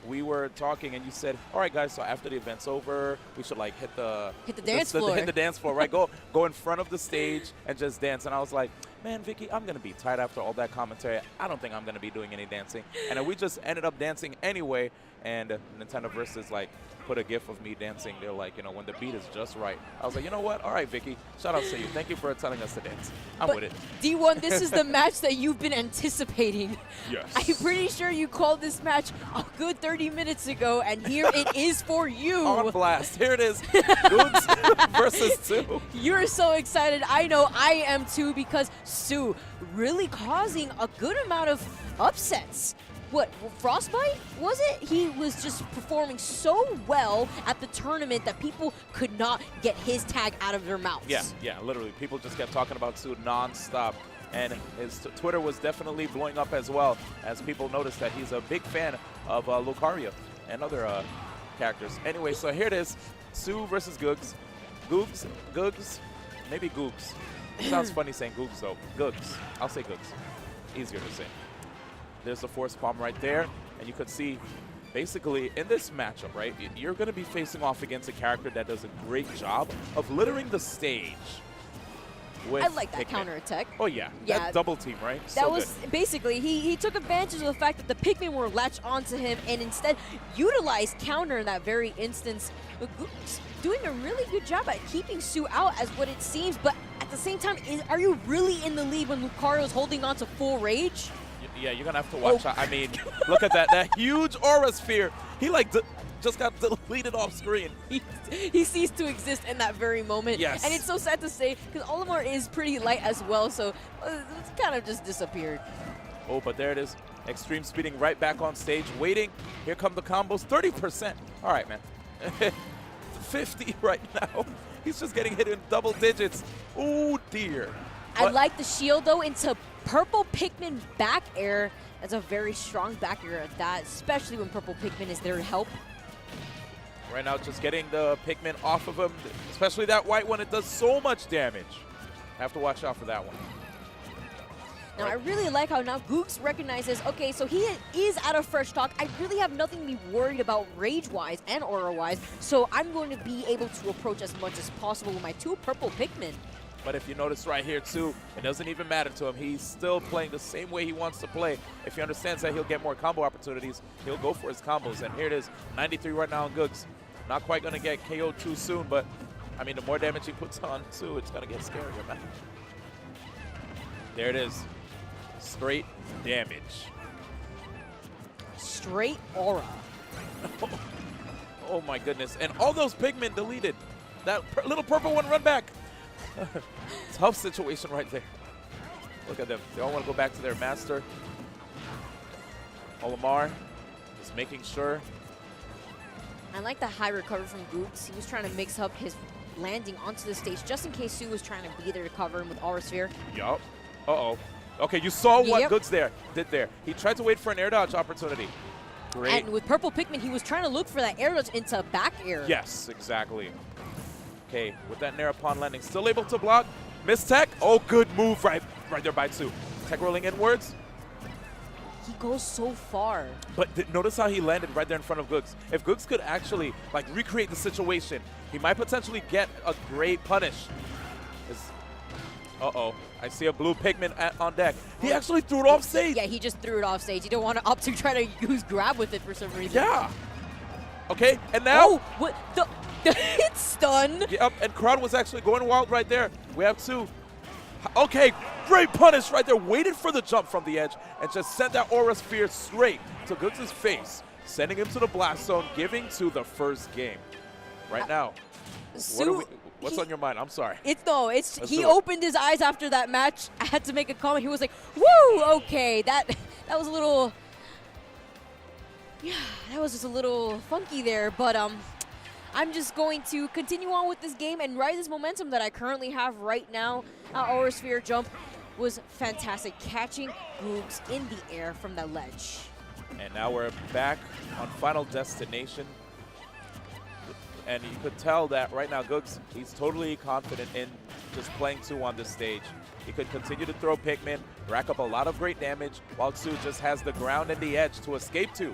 we were talking, and you said, "All right, guys. So after the event's over, we should like hit the dance floor. Hit the dance floor, right? Go in front of the stage and just dance." And I was like, "Man, Vicky, I'm gonna be tired after all that commentary. I don't think I'm gonna be doing any dancing." And then we just ended up dancing anyway. And Nintendo Versus like put a gif of me dancing. They're like, you know, when the beat is just right. I was like, you know what? All right, Vicky. Shout out to you. Thank you for telling us to dance. I'm with it. D1, this is the match that you've been anticipating. Yes. I'm pretty sure you called this match a good 30 minutes ago, and here it is for you. On blast. Here it is. Googs versus Sue. You're so excited. I know I am too, because Sue really causing a good amount of upsets. What, Frostbite, was it? He was just performing so well at the tournament that people could not get his tag out of their mouths. Yeah, literally. People just kept talking about Sue nonstop. And his Twitter was definitely blowing up as well, as people noticed that he's a big fan of Lucario and other characters. Anyway, so here it is. Sue versus Googs. Googs, maybe Googs. Sounds funny saying Googs, though. Googs. I'll say Googs. Easier to say. There's the force palm right there, and you could see basically in this matchup, right, you're going to be facing off against a character that does a great job of littering the stage. I like that counter attack. Oh, yeah. That double team, right? That was basically, he took advantage of the fact that the Pikmin were latched onto him and instead utilized counter in that very instance. Doing a really good job at keeping Sue out as what it seems, but at the same time, are you really in the lead when Lucario's holding on to full rage? Yeah, you're going to have to watch out. I mean, look at that. That huge aura sphere. He, like, just got deleted off screen. He ceased to exist in that very moment. Yes. And it's so sad to say, because Olimar is pretty light as well, so it's kind of just disappeared. Oh, but there it is. Extreme speeding right back on stage, waiting. Here come the combos. 30%. All right, man. 50 right now. He's just getting hit in double digits. Oh, dear. I like the shield, though, into purple Pikmin back air. That's a very strong back air at that, especially when purple Pikmin is there to help. Right now, just getting the Pikmin off of him, especially that white one. It does so much damage. Have to watch out for that one. Now, I really like how now Googs recognizes, okay, so he is out of fresh stock. I really have nothing to be worried about rage-wise and aura-wise, so I'm going to be able to approach as much as possible with my two purple Pikmin. But if you notice right here, too, it doesn't even matter to him. He's still playing the same way he wants to play. If he understands that he'll get more combo opportunities, he'll go for his combos. And here it is, 93 right now on Googs. Not quite going to get KO'd too soon, but, I mean, the more damage he puts on, too, it's going to get scarier, man. There it is. Straight damage. Straight aura. Oh, my goodness. And all those Pikmin deleted. That little purple one run back. Tough situation right there. Look at them. They all want to go back to their master. Olimar just making sure. I like the high recovery from Googs. He was trying to mix up his landing onto the stage just in case Sue was trying to be there to cover him with Aura Sphere. Yup. Uh-oh. Okay, you saw what Googs did there. He tried to wait for an air dodge opportunity. Great. And with purple Pikmin, he was trying to look for that air dodge into back air. Yes, exactly. Okay, with that Nair upon landing, still able to block. Miss tech. Oh, good move right there by Sue. Tech rolling inwards. He goes so far. But notice how he landed right there in front of Googs. If Googs could actually like recreate the situation, he might potentially get a great punish. Uh-oh. I see a blue Pikmin on deck. He actually threw it off stage. Yeah, he just threw it off stage. He don't want to up to try to use grab with it for some reason. Yeah. Okay, and now. Oh, what the? It's stunned. Yep, and crowd was actually going wild right there. We have two. Okay, great punish right there. Waited for the jump from the edge and just sent that Aura Sphere straight to Googs' face, sending him to the blast zone, giving to the first game. Right now. What's on your mind? I'm sorry. He opened his eyes after that match. I had to make a comment. He was like, "Woo, okay, that was a little, yeah, that was just a little funky there." But I'm just going to continue on with this game and ride this momentum that I currently have right now. Aura Sphere jump was fantastic, catching Googs in the air from the ledge. And now we're back on Final Destination. And you could tell that right now, Googs, he's totally confident in just playing Sue on this stage. He could continue to throw Pikmin, rack up a lot of great damage, while Sue just has the ground and the edge to escape to.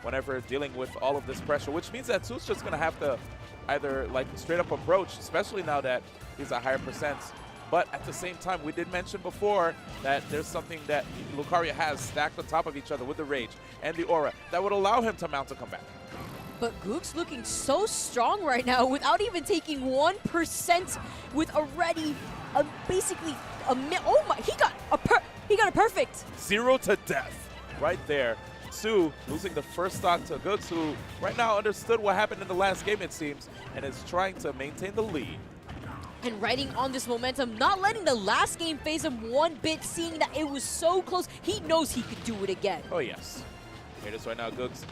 whenever dealing with all of this pressure, which means that Su's just going to have to either like straight up approach, especially now that he's a higher percent. But at the same time, we did mention before that there's something that Lucario has stacked on top of each other with the Rage and the Aura that would allow him to mount a comeback. But Googs looking so strong right now without even taking 1% with already basically oh my, he got a perfect. 0 to death right there. Su losing the first stock to Googs, who right now understood what happened in the last game, it seems, and is trying to maintain the lead. And riding on this momentum, not letting the last game phase him one bit, seeing that it was so close, he knows he could do it again. Oh yes. Here it is right now, Googs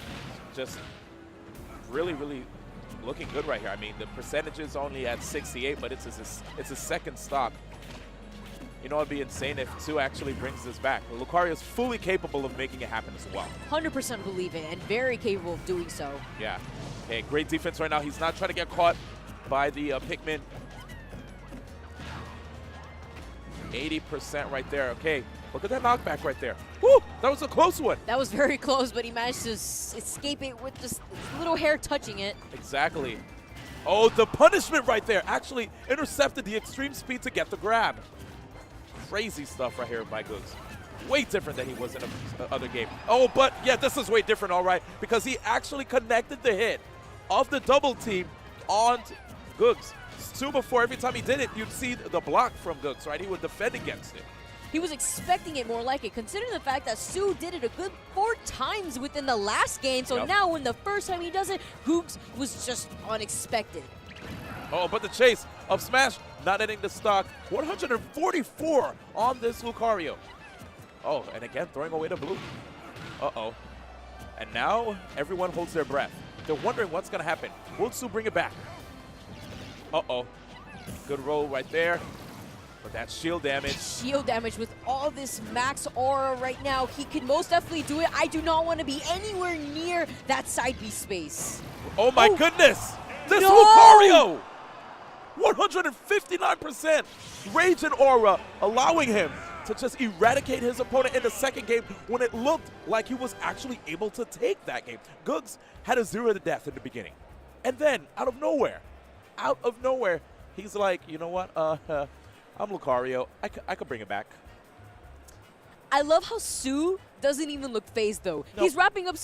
just really looking good right here. I mean, the percentage is only at 68, but it's his second stock. You know, it'd be insane if Su actually brings this back. Lucario is fully capable of making it happen as well. 100% believe it, and very capable of doing so. Yeah. Okay, great defense right now. He's not trying to get caught by the Pikmin. 80% right there. Okay, look at that knockback right there. Woo! That was a close one. That was very close, but he managed to escape it with just a little hair touching it. Exactly. Oh, the punishment right there actually intercepted the extreme speed to get the grab. Crazy stuff right here by Googs. Way different than he was in the other game. Oh, but yeah, this is way different, all right, because he actually connected the hit of the double team on Googs. Su before, every time he did it, you'd see the block from Googs, right? He would defend against it. He was expecting it more like it, considering the fact that Su did it a good 4 times within the last game. So now when the first time he does it, Googs was just unexpected. Oh, but the chase of Smash not ending the stock. 144 on this Lucario. Oh, and again, throwing away the blue. Uh-oh. And now everyone holds their breath. They're wondering what's going to happen. Will Su bring it back? Uh-oh. Good roll right there. But that shield damage. Shield damage with all this max aura right now. He can most definitely do it. I do not want to be anywhere near that side B space. Oh my goodness! This No! Lucario! 159% Rage and Aura, allowing him to just eradicate his opponent in the second game when it looked like he was actually able to take that game. Googs had a 0 to death in the beginning. And then, out of nowhere, he's like, you know what, I'm Lucario. I could bring it back. I love how Su doesn't even look phased, though. No. He's wrapping up